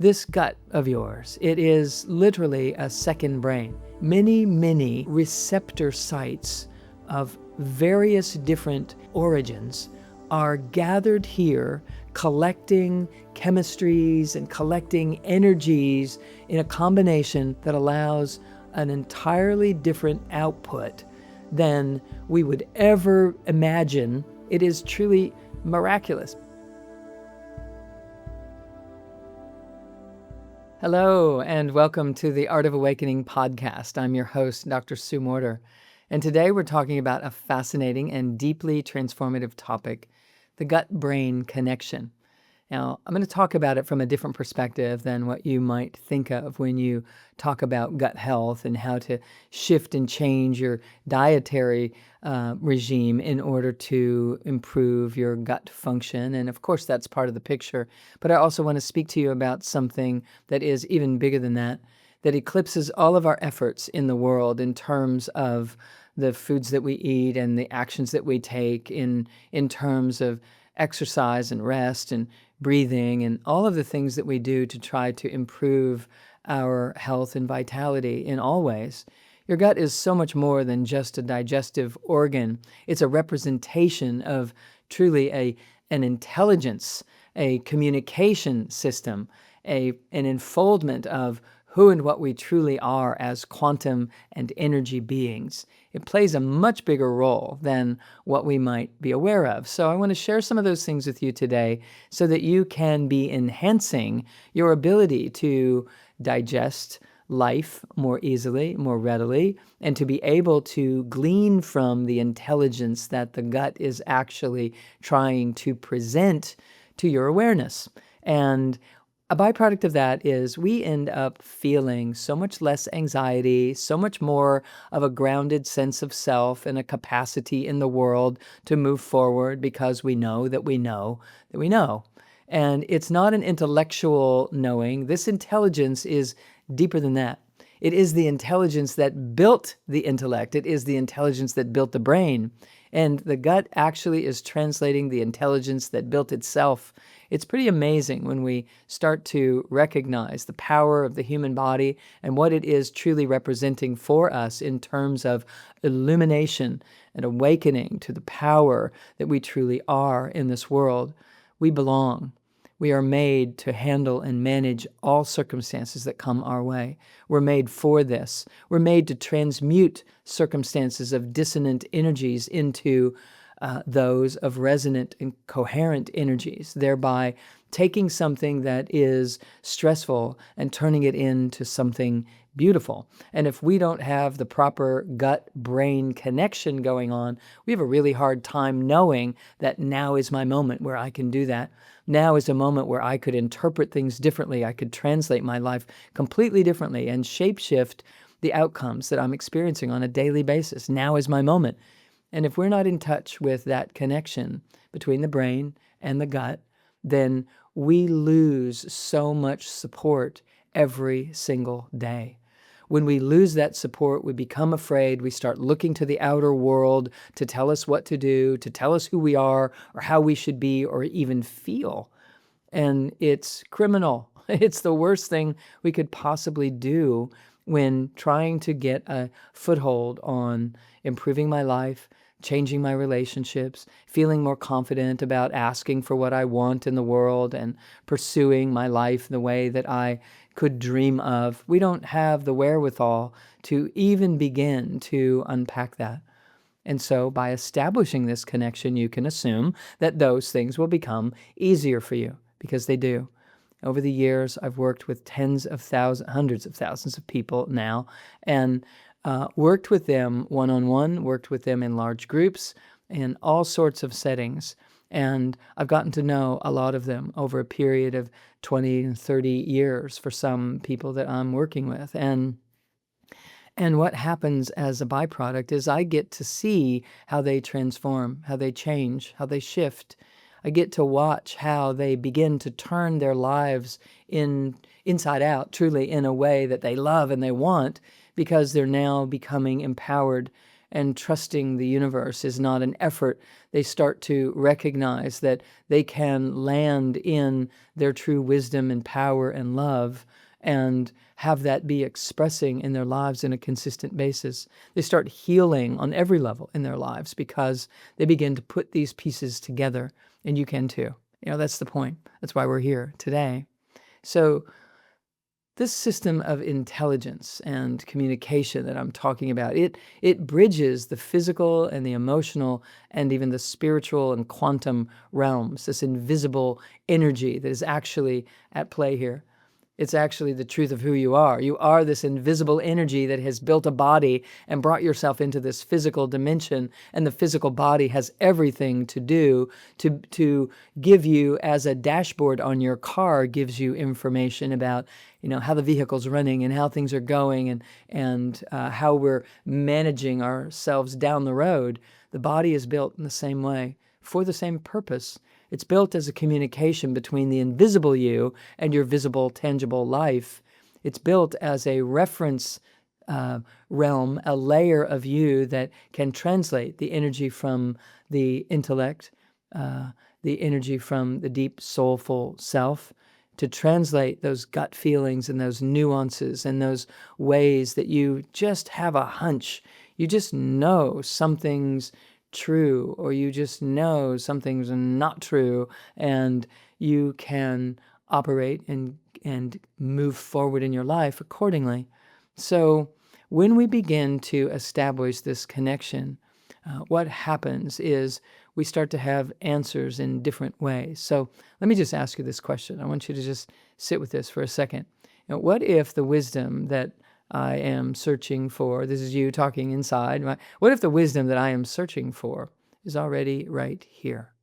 This gut of yours, it is literally a second brain. Many receptor sites of various different origins are gathered here, collecting chemistries and collecting energies in a combination that allows an entirely different output than we would ever imagine. It is truly miraculous. Hello, and welcome to the Art of Awakening podcast. I'm your host, Dr. Sue Morter, and today we're talking about a fascinating and deeply transformative topic, the gut-brain connection. Now, I'm going to talk about it from a different perspective than what you might think of when you talk about gut health and how to shift and change your dietary regime in order to improve your gut function. And of course, that's part of the picture. But I also want to speak to you about something that is even bigger than that eclipses all of our efforts in the world in terms of the foods that we eat and the actions that we take in terms of exercise and rest and breathing and all of the things that we do to try to improve our health and vitality in all ways. Your gut is so much more than just a digestive organ. It's a representation of truly an intelligence, a communication system, an enfoldment of who and what we truly are as quantum and energy beings. It plays a much bigger role than what we might be aware of. So I want to share some of those things with you today so that you can be enhancing your ability to digest life more easily, more readily, and to be able to glean from the intelligence that the gut is actually trying to present to your awareness. And a byproduct of that is we end up feeling so much less anxiety, so much more of a grounded sense of self and a capacity in the world to move forward because we know that we know that we know. And it's not an intellectual knowing. This intelligence is deeper than that. It is the intelligence that built the intellect. It is the intelligence that built the brain. And the gut actually is translating the intelligence that built itself. It's pretty amazing when we start to recognize the power of the human body and what it is truly representing for us in terms of illumination and awakening to the power that we truly are in this world. We belong. We are made to handle and manage all circumstances that come our way. We're made for this. We're made to transmute circumstances of dissonant energies into those of resonant and coherent energies, thereby taking something that is stressful and turning it into something beautiful. And if we don't have the proper gut-brain connection going on, we have a really hard time knowing that now is my moment where I can do that. Now is a moment where I could interpret things differently. I could translate my life completely differently and shapeshift the outcomes that I'm experiencing on a daily basis. Now is my moment. And if we're not in touch with that connection between the brain and the gut, then we lose so much support every single day. When we lose that support, we become afraid. We start looking to the outer world to tell us what to do, to tell us who we are or how we should be or even feel. And it's criminal. It's the worst thing we could possibly do when trying to get a foothold on improving my life, changing my relationships, feeling more confident about asking for what I want in the world and pursuing my life the way that I could dream of. We don't have the wherewithal to even begin to unpack that. And so by establishing this connection, you can assume that those things will become easier for you, because they do. Over the years, I've worked with hundreds of thousands of people now, and worked with them one-on-one, worked with them in large groups, in all sorts of settings. And I've gotten to know a lot of them over a period of 20 and 30 years for some people that I'm working with. And what happens as a byproduct is I get to see how they transform, how they change, how they shift. I get to watch how they begin to turn their lives inside out, truly in a way that they love and they want, because they're now becoming empowered and trusting the universe is not an effort. They start to recognize that they can land in their true wisdom and power and love and have that be expressing in their lives in a consistent basis. They start healing on every level in their lives because they begin to put these pieces together, and you can too. That's the point. That's why we're here today. So this system of intelligence and communication that I'm talking about, it bridges the physical and the emotional and even the spiritual and quantum realms, this invisible energy that is actually at play here. It's actually the truth of who you are. You are this invisible energy that has built a body and brought yourself into this physical dimension, and the physical body has everything to do to give you, as a dashboard on your car gives you information about how the vehicle's running and how things are going and how we're managing ourselves down the road. The body is built in the same way for the same purpose. It's built as a communication between the invisible you and your visible, tangible life. It's built as a reference realm, a layer of you that can translate the energy from the intellect, the energy from the deep, soulful self, to translate those gut feelings and those nuances and those ways that you just have a hunch. You just know something's true, or you just know something's not true, and you can operate and move forward in your life accordingly. So when we begin to establish this connection, what happens is we start to have answers in different ways. So let me just ask you this question. I want you to just sit with this for a second. What if the wisdom that I am searching for, this is you talking inside, what if the wisdom that I am searching for is already right here?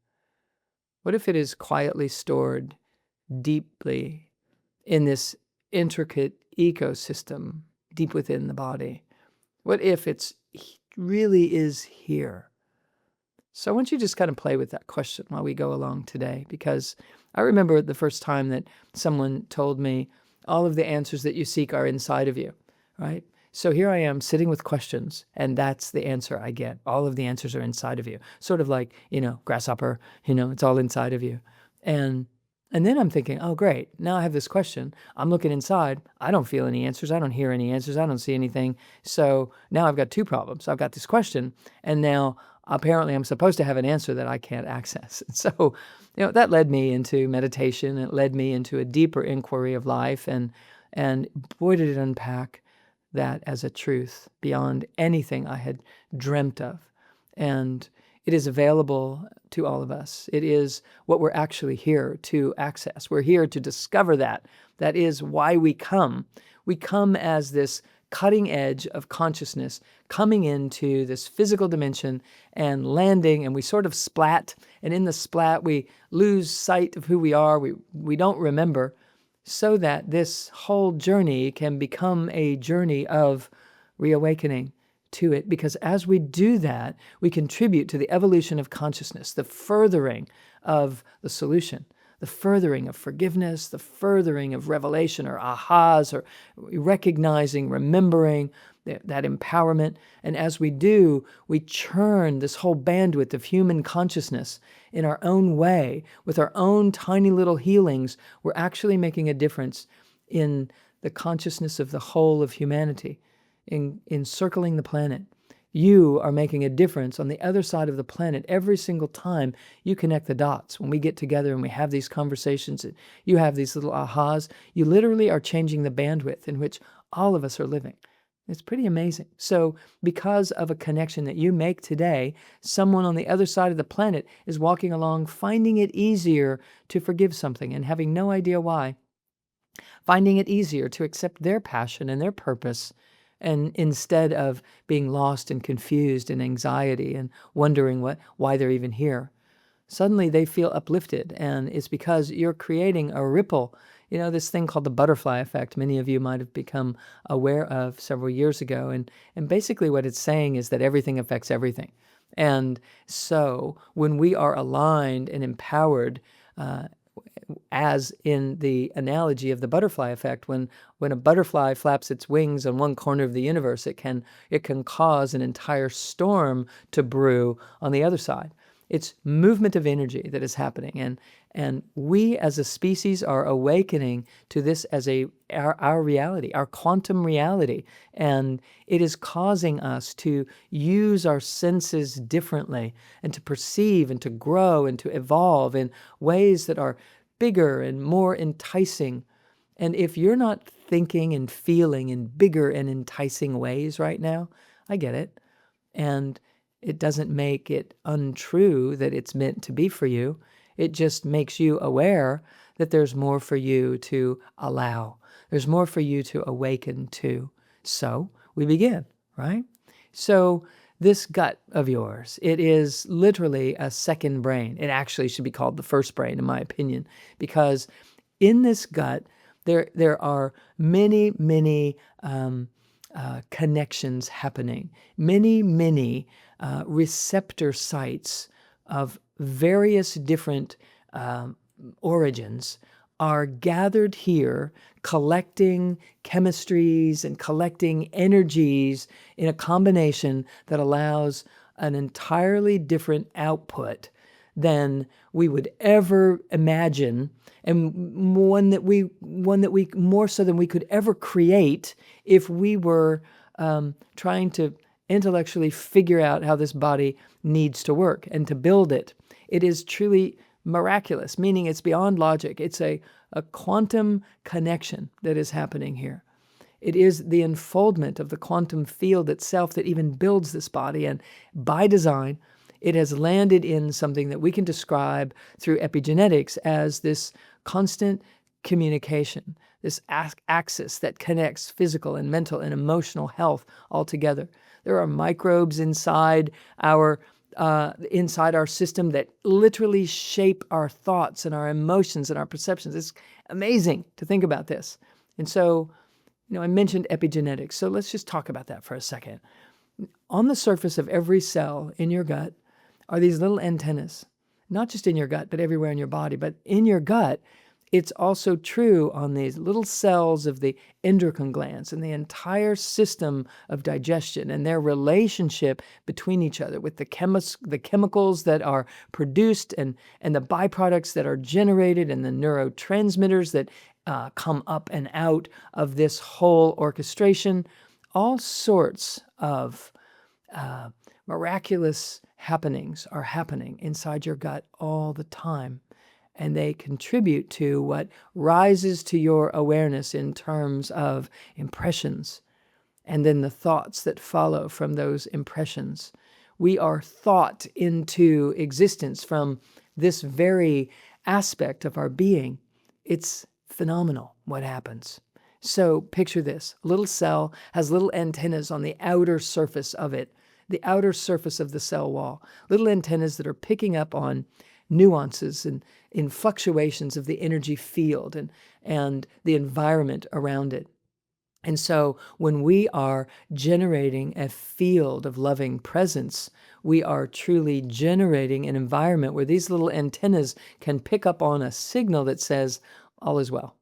What if it is quietly stored deeply in this intricate ecosystem deep within the body? What if it really is here? So I want you to just kind of play with that question while we go along today, because I remember the first time that someone told me all of the answers that you seek are inside of you. Right? So here I am sitting with questions, and that's the answer I get. All of the answers are inside of you. Sort of like, grasshopper, it's all inside of you. And then I'm thinking, oh, great. Now I have this question. I'm looking inside. I don't feel any answers. I don't hear any answers. I don't see anything. So now I've got two problems. I've got this question, and now apparently I'm supposed to have an answer that I can't access. So, that led me into meditation. It led me into a deeper inquiry of life, and boy, did it unpack that as a truth beyond anything I had dreamt of. And it is available to all of us. It is what we're actually here to access. We're here to discover that. That is why we come. We come as this cutting edge of consciousness coming into this physical dimension and landing, and we sort of splat. And in the splat, we lose sight of who we are. We don't remember, so that this whole journey can become a journey of reawakening to it. Because as we do that, we contribute to the evolution of consciousness, the furthering of the solution, the furthering of forgiveness, the furthering of revelation or ahas, or recognizing, remembering that empowerment. And as we do, we churn this whole bandwidth of human consciousness in our own way, with our own tiny little healings. We're actually making a difference in the consciousness of the whole of humanity, in circling the planet. You are making a difference on the other side of the planet every single time you connect the dots. When we get together and we have these conversations, and you have these little ahas, you literally are changing the bandwidth in which all of us are living. It's pretty amazing. So because of a connection that you make today, someone on the other side of the planet is walking along, finding it easier to forgive something and having no idea why, finding it easier to accept their passion and their purpose, and instead of being lost and confused and anxiety and wondering why they're even here. Suddenly they feel uplifted, and it's because you're creating a ripple. This thing called the butterfly effect, many of you might have become aware of several years ago. And basically what it's saying is that everything affects everything. And so when we are aligned and empowered as in the analogy of the butterfly effect, when a butterfly flaps its wings on one corner of the universe, it can cause an entire storm to brew on the other side. It's movement of energy that is happening, and we as a species are awakening to this as our reality, our quantum reality, and it is causing us to use our senses differently and to perceive and to grow and to evolve in ways that are bigger and more enticing. And if you're not thinking and feeling in bigger and enticing ways right now, I get it. And it doesn't make it untrue that it's meant to be for you. It just makes you aware that there's more for you to allow. There's more for you to awaken to. So we begin, right? So this gut of yours, it is literally a second brain. It actually should be called the first brain, in my opinion, because in this gut, there are many, many connections happening, many receptor sites of various different origins are gathered here, collecting chemistries and collecting energies in a combination that allows an entirely different output than we would ever imagine, and one that we more so than we could ever create if we were trying to intellectually figure out how this body needs to work and to build it. It is truly miraculous, meaning it's beyond logic. It's a quantum connection that is happening here. It is the unfoldment of the quantum field itself that even builds this body, and by design, it has landed in something that we can describe through epigenetics as this constant communication, this axis that connects physical and mental and emotional health all together. There are microbes inside our system that literally shape our thoughts and our emotions and our perceptions. It's amazing to think about this. And so, I mentioned epigenetics. So let's just talk about that for a second. On the surface of every cell in your gut are these little antennas, not just in your gut, but everywhere in your body. But in your gut, it's also true on these little cells of the endocrine glands and the entire system of digestion and their relationship between each other with the chemicals that are produced and the byproducts that are generated and the neurotransmitters that come up and out of this whole orchestration. All sorts of miraculous happenings are happening inside your gut all the time. And they contribute to what rises to your awareness in terms of impressions and then the thoughts that follow from those impressions. We are thought into existence from this very aspect of our being. It's phenomenal what happens. So picture this. A little cell has little antennas on the outer surface of it, the outer surface of the cell wall, little antennas that are picking up on nuances and in fluctuations of the energy field and the environment around it. And so when we are generating a field of loving presence, we are truly generating an environment where these little antennas can pick up on a signal that says, all is well,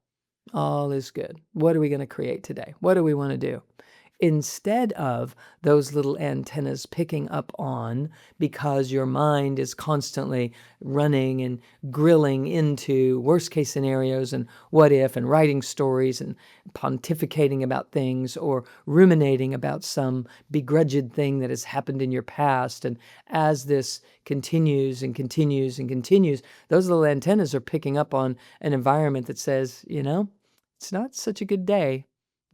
all is good. What are we going to create today? What do we want to do? Instead of those little antennas picking up on, because your mind is constantly running and grilling into worst case scenarios and what if and writing stories and pontificating about things or ruminating about some begrudged thing that has happened in your past. And as this continues and continues and continues, those little antennas are picking up on an environment that says, it's not such a good day.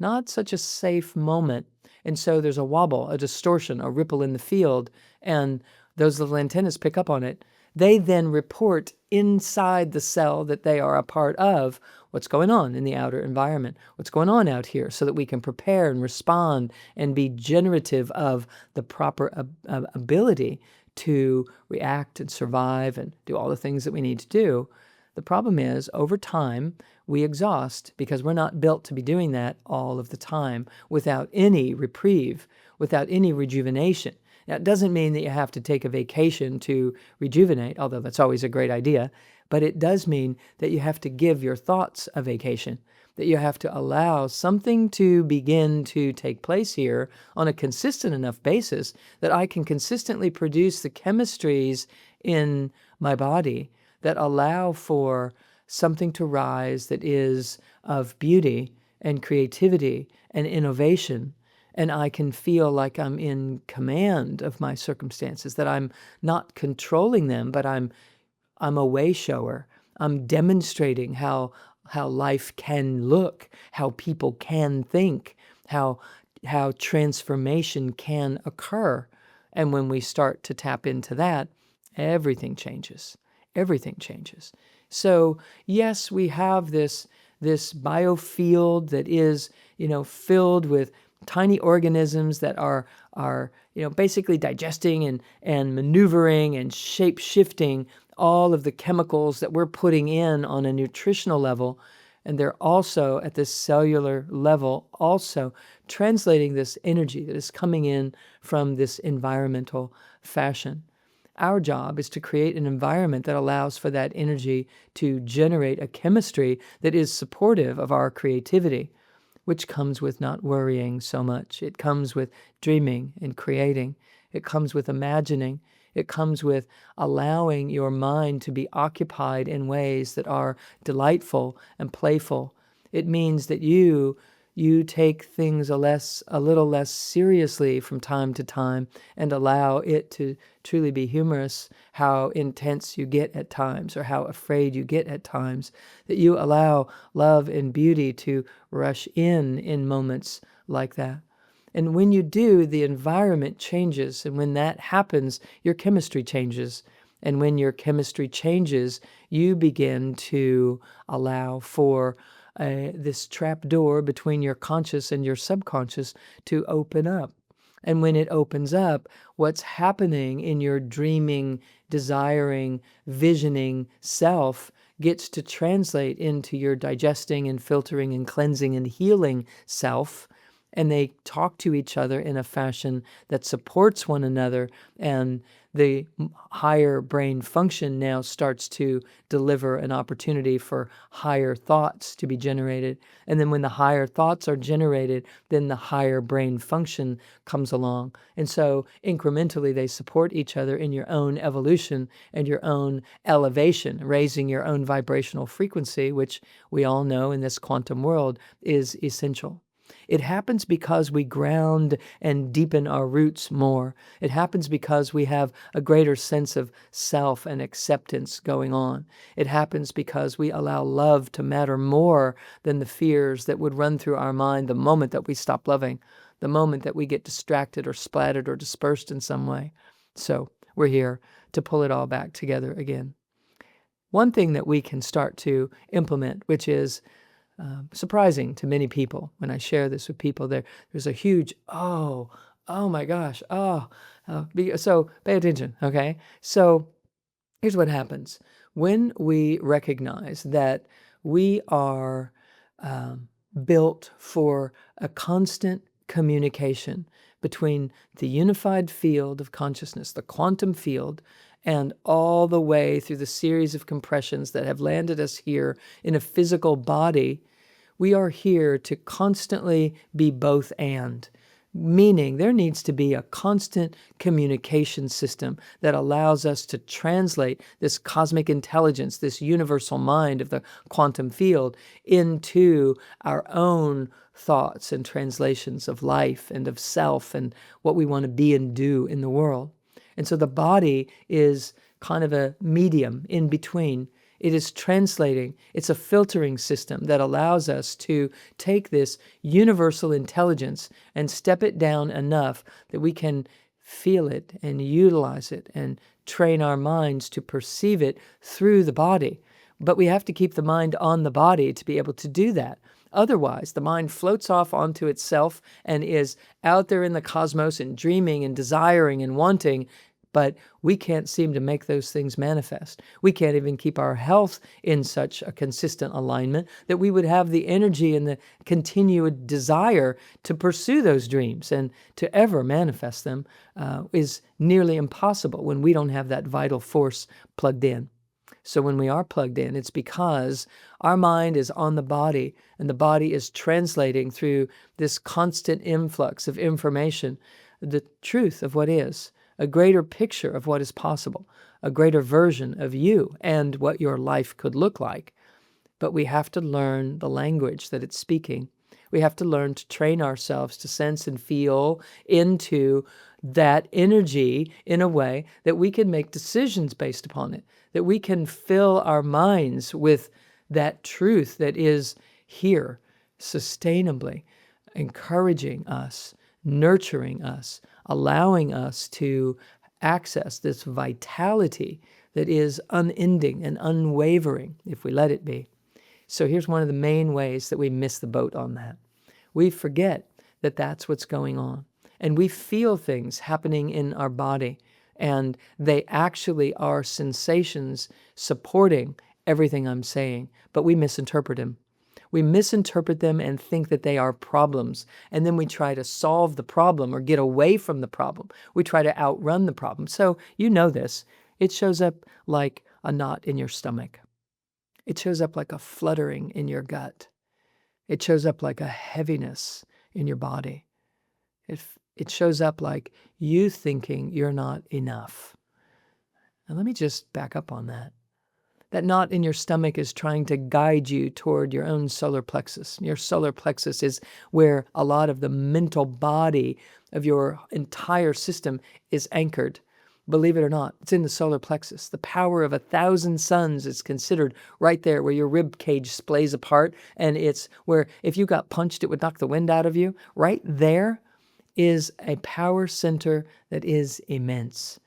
Not such a safe moment. And so there's a wobble, a distortion, a ripple in the field, and those little antennas pick up on it. They then report inside the cell that they are a part of what's going on in the outer environment, what's going on out here, so that we can prepare and respond and be generative of the proper ability to react and survive and do all the things that we need to do. The problem is, over time, we exhaust because we're not built to be doing that all of the time without any reprieve, without any rejuvenation. Now, it doesn't mean that you have to take a vacation to rejuvenate, although that's always a great idea, But it does mean that you have to give your thoughts a vacation, that you have to allow something to begin to take place here on a consistent enough basis that I can consistently produce the chemistries in my body that allow for something to rise that is of beauty and creativity and innovation. And I can feel like I'm in command of my circumstances, that I'm not controlling them, but I'm a way shower. I'm demonstrating how life can look, how people can think, how transformation can occur. And when we start to tap into that, everything changes. Everything changes. So yes, we have this biofield that is, filled with tiny organisms that are basically digesting and maneuvering and shape shifting all of the chemicals that we're putting in on a nutritional level. And they're also at this cellular level also translating this energy that is coming in from this environmental fashion. Our job is to create an environment that allows for that energy to generate a chemistry that is supportive of our creativity, which comes with not worrying so much. It comes with dreaming and creating. It comes with imagining. It comes with allowing your mind to be occupied in ways that are delightful and playful. It means that you take things a little less seriously from time to time and allow it to truly be humorous how intense you get at times or how afraid you get at times, that you allow love and beauty to rush in moments like that. And when you do, the environment changes. And when that happens, your chemistry changes. And when your chemistry changes, you begin to allow for this trap door between your conscious and your subconscious to open up. And when it opens up, what's happening in your dreaming, desiring, visioning self gets to translate into your digesting and filtering and cleansing and healing self. And they talk to each other in a fashion that supports one another, and the higher brain function now starts to deliver an opportunity for higher thoughts to be generated. And then when the higher thoughts are generated, then the higher brain function comes along. And so incrementally they support each other in your own evolution and your own elevation, raising your own vibrational frequency, which we all know in this quantum world is essential. It happens because we ground and deepen our roots more. It happens because we have a greater sense of self and acceptance going on. It happens because we allow love to matter more than the fears that would run through our mind the moment that we stop loving, the moment that we get distracted or splattered or dispersed in some way. So we're here to pull it all back together again. One thing that we can start to implement, which is surprising to many people when I share this with people, there's a huge, oh my gosh, so pay attention, okay? So here's what happens. When we recognize that we are built for a constant communication between the unified field of consciousness, the quantum field, and all the way through the series of compressions that have landed us here in a physical body, we are here to constantly be both and. Meaning there needs to be a constant communication system that allows us to translate this cosmic intelligence, this universal mind of the quantum field, into our own thoughts and translations of life and of self and what we want to be and do in the world. And so the body is kind of a medium in between. It is translating. It's a filtering system that allows us to take this universal intelligence and step it down enough that we can feel it and utilize it and train our minds to perceive it through the body. But we have to keep the mind on the body to be able to do that. Otherwise, the mind floats off onto itself and is out there in the cosmos and dreaming and desiring and wanting, but we can't seem to make those things manifest. We can't even keep our health in such a consistent alignment that we would have the energy and the continued desire to pursue those dreams, and to ever manifest them is nearly impossible when we don't have that vital force plugged in. So when we are plugged in, it's because our mind is on the body, and the body is translating through this constant influx of information the truth of what is, a greater picture of what is possible, a greater version of you and what your life could look like. But we have to learn the language that it's speaking. We have to learn to train ourselves to sense and feel into that energy in a way that we can make decisions based upon it, that we can fill our minds with that truth that is here sustainably, encouraging us, nurturing us, allowing us to access this vitality that is unending and unwavering if we let it be. So here's one of the main ways that we miss the boat on that. We forget that that's what's going on. And we feel things happening in our body, and they actually are sensations supporting everything I'm saying, but we misinterpret them. We misinterpret them and think that they are problems, and then we try to solve the problem or get away from the problem. We try to outrun the problem. So you know this. It shows up like a knot in your stomach. It shows up like a fluttering in your gut. It shows up like a heaviness in your body. It shows up like you thinking you're not enough. And let me just back up on that. That knot in your stomach is trying to guide you toward your own solar plexus. Your solar plexus is where a lot of the mental body of your entire system is anchored. Believe it or not, it's in the solar plexus. The power of 1,000 suns is considered right there where your rib cage splays apart, and it's where if you got punched, it would knock the wind out of you. Right there is a power center that is immense.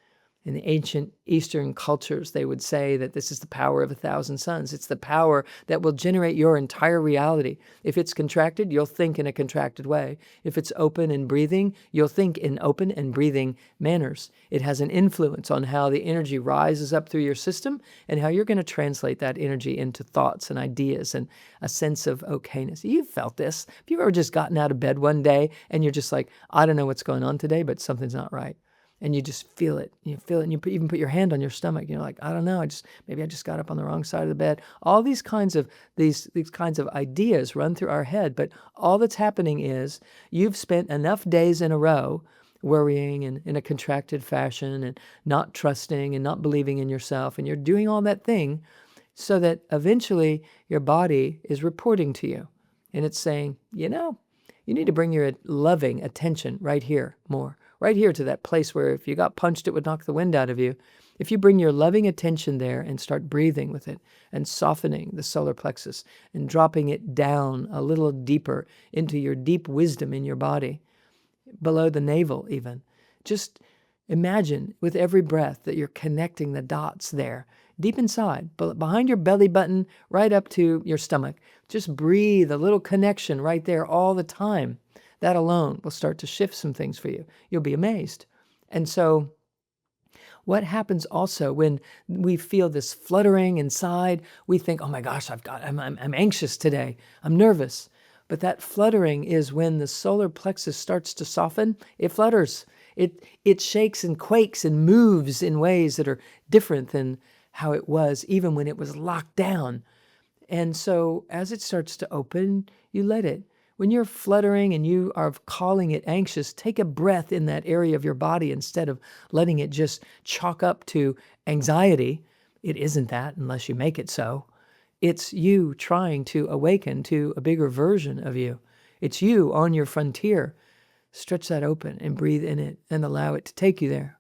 In the ancient Eastern cultures, they would say that this is the power of 1,000 suns. It's the power that will generate your entire reality. If it's contracted, you'll think in a contracted way. If it's open and breathing, you'll think in open and breathing manners. It has an influence on how the energy rises up through your system and how you're going to translate that energy into thoughts and ideas and a sense of okayness. You've felt this. Have you ever just gotten out of bed one day and you're just like, I don't know what's going on today, but something's not right? And you just feel it. You feel it, and you even put your hand on your stomach. You're like, I don't know. Maybe I just got up on the wrong side of the bed. All these kinds of ideas run through our head. But all that's happening is you've spent enough days in a row worrying and in a contracted fashion and not trusting and not believing in yourself, and you're doing all that thing so that eventually your body is reporting to you, and it's saying, you need to bring your loving attention right here more. Right here to that place where if you got punched, it would knock the wind out of you. If you bring your loving attention there and start breathing with it and softening the solar plexus and dropping it down a little deeper into your deep wisdom in your body, below the navel even, just imagine with every breath that you're connecting the dots there, deep inside, behind your belly button, right up to your stomach. Just breathe a little connection right there all the time. That alone will start to shift some things for you. You'll be amazed. And so what happens also when we feel this fluttering inside, we think, oh my gosh, I'm anxious today. I'm nervous. But that fluttering is when the solar plexus starts to soften. It flutters. It shakes and quakes and moves in ways that are different than how it was even when it was locked down. And so as it starts to open, you let it. When you're fluttering and you are calling it anxious, take a breath in that area of your body instead of letting it just chalk up to anxiety. It isn't that unless you make it so. It's you trying to awaken to a bigger version of you. It's you on your frontier. Stretch that open and breathe in it and allow it to take you there.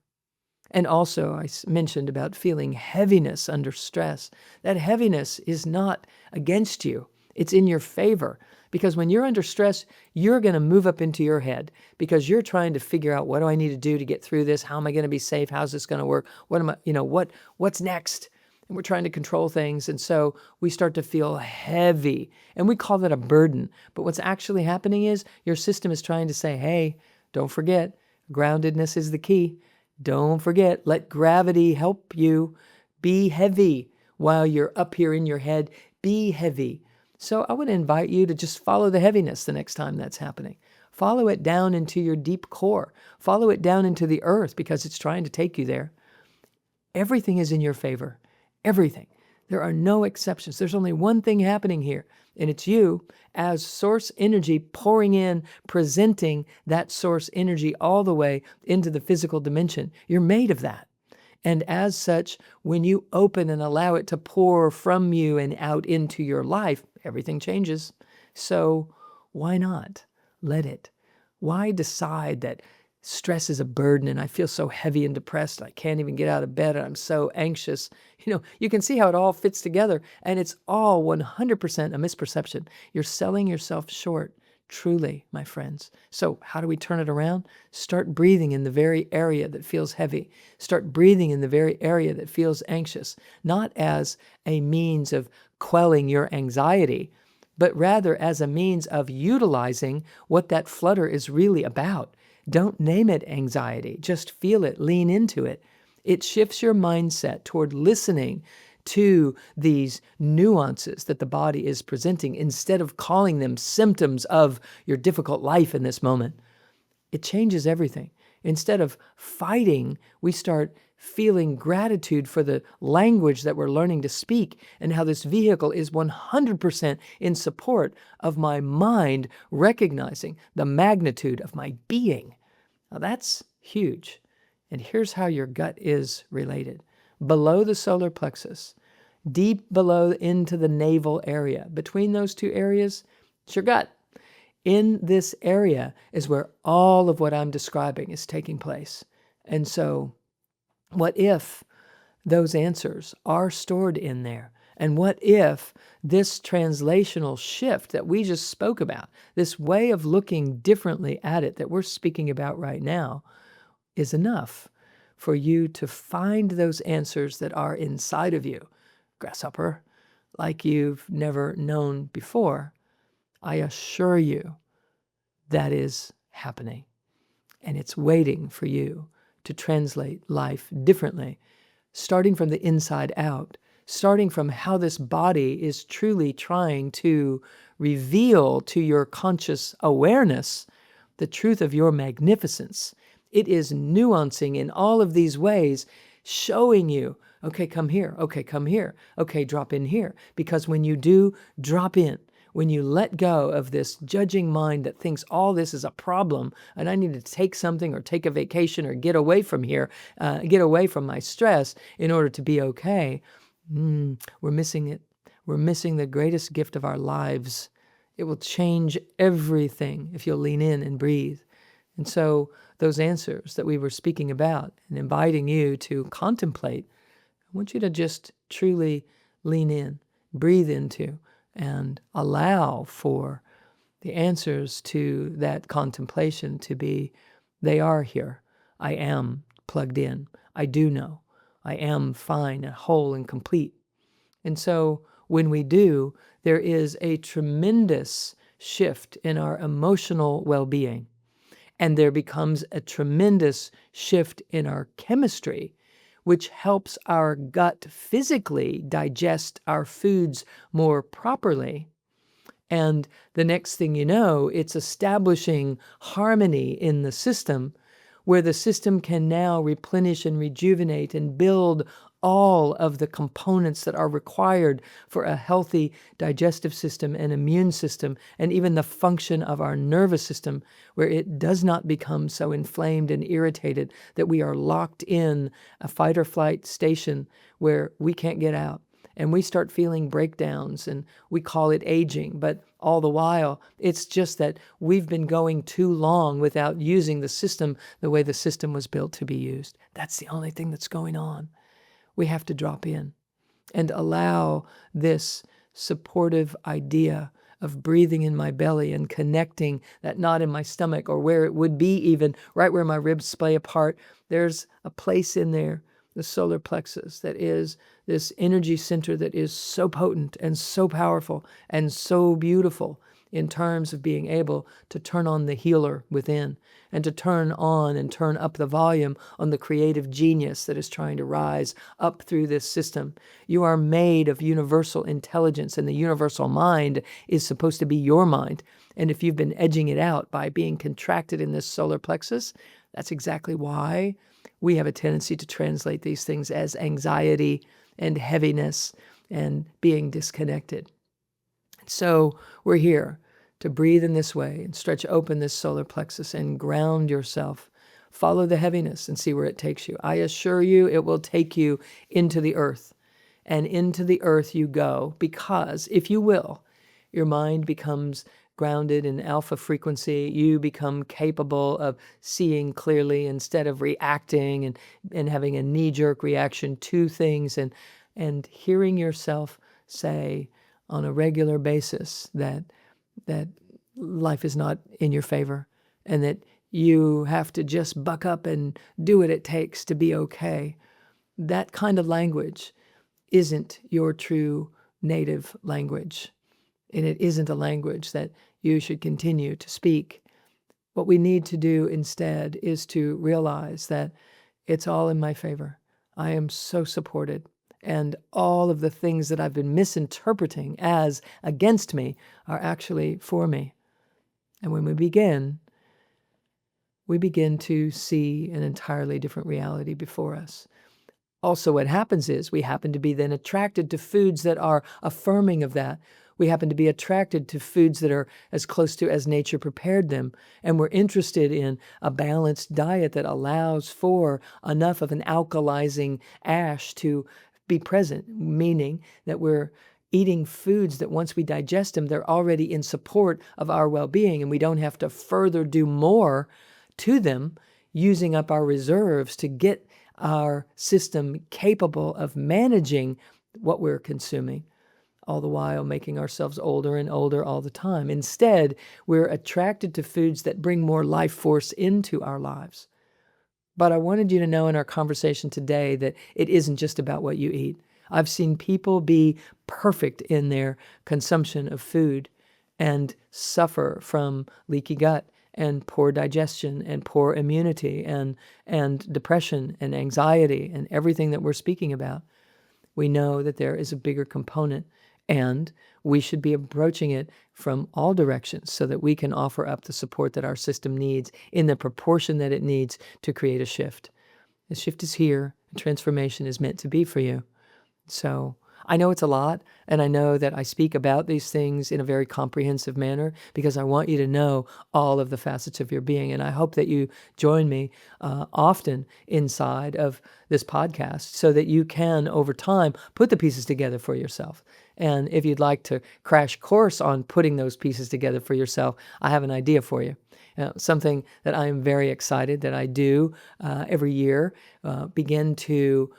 And also, I mentioned about feeling heaviness under stress. That heaviness is not against you. It's in your favor. Because when you're under stress, you're going to move up into your head because you're trying to figure out, what do I need to do to get through this? How am I going to be safe? How's this going to work? What's next? And we're trying to control things. And so we start to feel heavy, and we call that a burden. But what's actually happening is your system is trying to say, hey, don't forget, groundedness is the key. Don't forget, let gravity help you. Be heavy while you're up here in your head. Be heavy. So I want to invite you to just follow the heaviness the next time that's happening. Follow it down into your deep core. Follow it down into the earth because it's trying to take you there. Everything is in your favor. Everything. There are no exceptions. There's only one thing happening here, and it's you as source energy pouring in, presenting that source energy all the way into the physical dimension. You're made of that. And as such, when you open and allow it to pour from you and out into your life, everything changes. So why not let it? Why decide that stress is a burden and I feel so heavy and depressed, I can't even get out of bed and I'm so anxious? You can see how it all fits together, and it's all 100% a misperception. You're selling yourself short. Truly, my friends. So how do we turn it around? Start breathing in the very area that feels heavy. Start breathing in the very area that feels anxious, not as a means of quelling your anxiety, but rather as a means of utilizing what that flutter is really about. Don't name it anxiety. Just feel it. Lean into it. It shifts your mindset toward listening to these nuances that the body is presenting instead of calling them symptoms of your difficult life in this moment. It changes everything. Instead of fighting, we start feeling gratitude for the language that we're learning to speak and how this vehicle is 100% in support of my mind recognizing the magnitude of my being. Now that's huge. And here's how your gut is related. Below the solar plexus, deep below into the navel area. Between those two areas, it's your gut. In this area is where all of what I'm describing is taking place. And so, what if those answers are stored in there? And what if this translational shift that we just spoke about, this way of looking differently at it that we're speaking about right now, is enough for you to find those answers that are inside of you, grasshopper, like you've never known before? I assure you that is happening. And it's waiting for you to translate life differently, starting from the inside out, starting from how this body is truly trying to reveal to your conscious awareness the truth of your magnificence. It is nuancing in all of these ways, showing you, okay, come here. Okay, come here. Okay, drop in here. Because when you do drop in, when you let go of this judging mind that thinks all this is a problem and I need to take something or take a vacation or get away from here, get away from my stress in order to be okay, we're missing it. We're missing the greatest gift of our lives. It will change everything if you'll lean in and breathe. And so those answers that we were speaking about and inviting you to contemplate, I want you to just truly lean in, breathe into, and allow for the answers to that contemplation to be, they are here. I am plugged in. I do know. I am fine and whole and complete. And so when we do, there is a tremendous shift in our emotional well-being. And there becomes a tremendous shift in our chemistry, which helps our gut physically digest our foods more properly. And the next thing you know, it's establishing harmony in the system, where the system can now replenish and rejuvenate and build all of the components that are required for a healthy digestive system and immune system, and even the function of our nervous system, where it does not become so inflamed and irritated that we are locked in a fight or flight station where we can't get out. And we start feeling breakdowns, and we call it aging. But all the while, it's just that we've been going too long without using the system the way the system was built to be used. That's the only thing that's going on. We have to drop in and allow this supportive idea of breathing in my belly and connecting that knot in my stomach, or where it would be even right where my ribs splay apart. There's a place in there, the solar plexus, that is this energy center that is so potent and so powerful and so beautiful in terms of being able to turn on the healer within and to turn on and turn up the volume on the creative genius that is trying to rise up through this system. You are made of universal intelligence, and the universal mind is supposed to be your mind. And if you've been edging it out by being contracted in this solar plexus, that's exactly why we have a tendency to translate these things as anxiety and heaviness and being disconnected. So we're here to breathe in this way and stretch open this solar plexus and ground yourself. Follow the heaviness and see where it takes you. I assure you it will take you into the earth. And into the earth you go because, if you will, your mind becomes grounded in alpha frequency. You become capable of seeing clearly instead of reacting and having a knee-jerk reaction to things, and hearing yourself say on a regular basis that life is not in your favor and that you have to just buck up and do what it takes to be okay. That kind of language isn't your true native language, and it isn't a language that you should continue to speak. What we need to do instead is to realize that it's all in my favor. I am so supported, and all of the things that I've been misinterpreting as against me are actually for me. And when we begin to see an entirely different reality before us. Also, what happens is we happen to be then attracted to foods that are affirming of that. We happen to be attracted to foods that are as close to as nature prepared them. And we're interested in a balanced diet that allows for enough of an alkalizing ash to be present, meaning that we're eating foods that once we digest them, they're already in support of our well-being, and we don't have to further do more to them, using up our reserves to get our system capable of managing what we're consuming, all the while making ourselves older and older all the time. Instead, we're attracted to foods that bring more life force into our lives. But I wanted you to know in our conversation today that it isn't just about what you eat. I've seen people be perfect in their consumption of food and suffer from leaky gut and poor digestion and poor immunity and depression and anxiety and everything that we're speaking about. We know that there is a bigger component, and we should be approaching it from all directions so that we can offer up the support that our system needs in the proportion that it needs to create a shift. The shift is here, and transformation is meant to be for you. So I know it's a lot, and I know that I speak about these things in a very comprehensive manner because I want you to know all of the facets of your being. And I hope that you join me often inside of this podcast so that you can, over time, put the pieces together for yourself. And if you'd like to crash course on putting those pieces together for yourself, I have an idea for you. Something that I am very excited that I do every year, begin to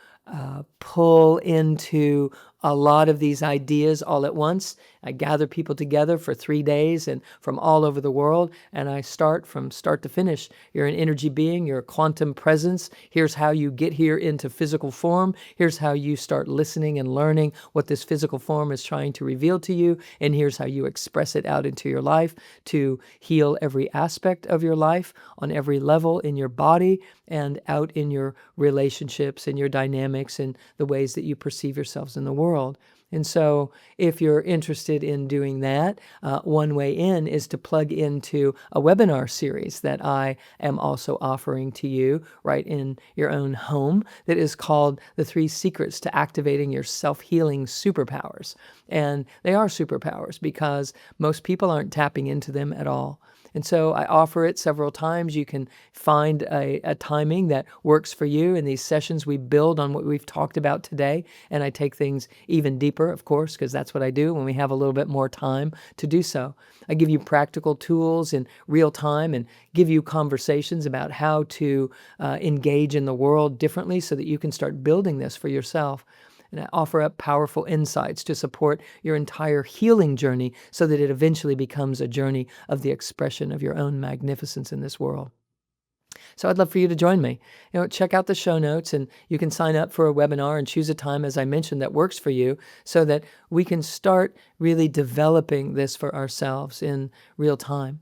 pull into a lot of these ideas all at once. I gather people together for 3 days and from all over the world, and I start from start to finish. You're an energy being, you're a quantum presence. Here's how you get here into physical form. Here's how you start listening and learning what this physical form is trying to reveal to you, and here's how you express it out into your life to heal every aspect of your life on every level in your body and out in your relationships and your dynamics and the ways that you perceive yourselves in the world. And so if you're interested in doing that, one way in is to plug into a webinar series that I am also offering to you right in your own home that is called The 3 Secrets to Activating Your Self-Healing Superpowers. And they are superpowers because most people aren't tapping into them at all. And so I offer it several times. You can find a timing that works for you. In these sessions, we build on what we've talked about today, and I take things even deeper, of course, because that's what I do when we have a little bit more time to do so. I give you practical tools in real time and give you conversations about how to engage in the world differently so that you can start building this for yourself. And I offer up powerful insights to support your entire healing journey so that it eventually becomes a journey of the expression of your own magnificence in this world. So I'd love for you to join me. Check out the show notes, and you can sign up for a webinar and choose a time, as I mentioned, that works for you so that we can start really developing this for ourselves in real time.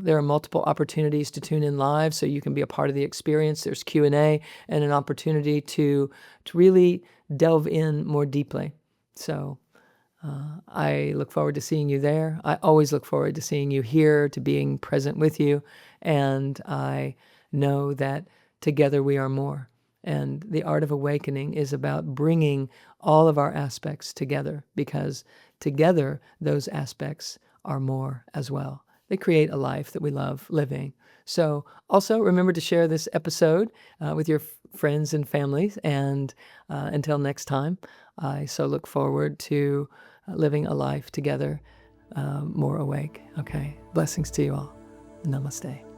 There are multiple opportunities to tune in live, so you can be a part of the experience. There's Q&A and an opportunity to really delve in more deeply. So I look forward to seeing you there. I always look forward to seeing you here, to being present with you. And I know that together we are more. And the art of awakening is about bringing all of our aspects together, because together those aspects are more as well. They create a life that we love living. So also remember to share this episode with your friends and families. And until next time, I so look forward to living a life together more awake. Okay. Blessings to you all. Namaste.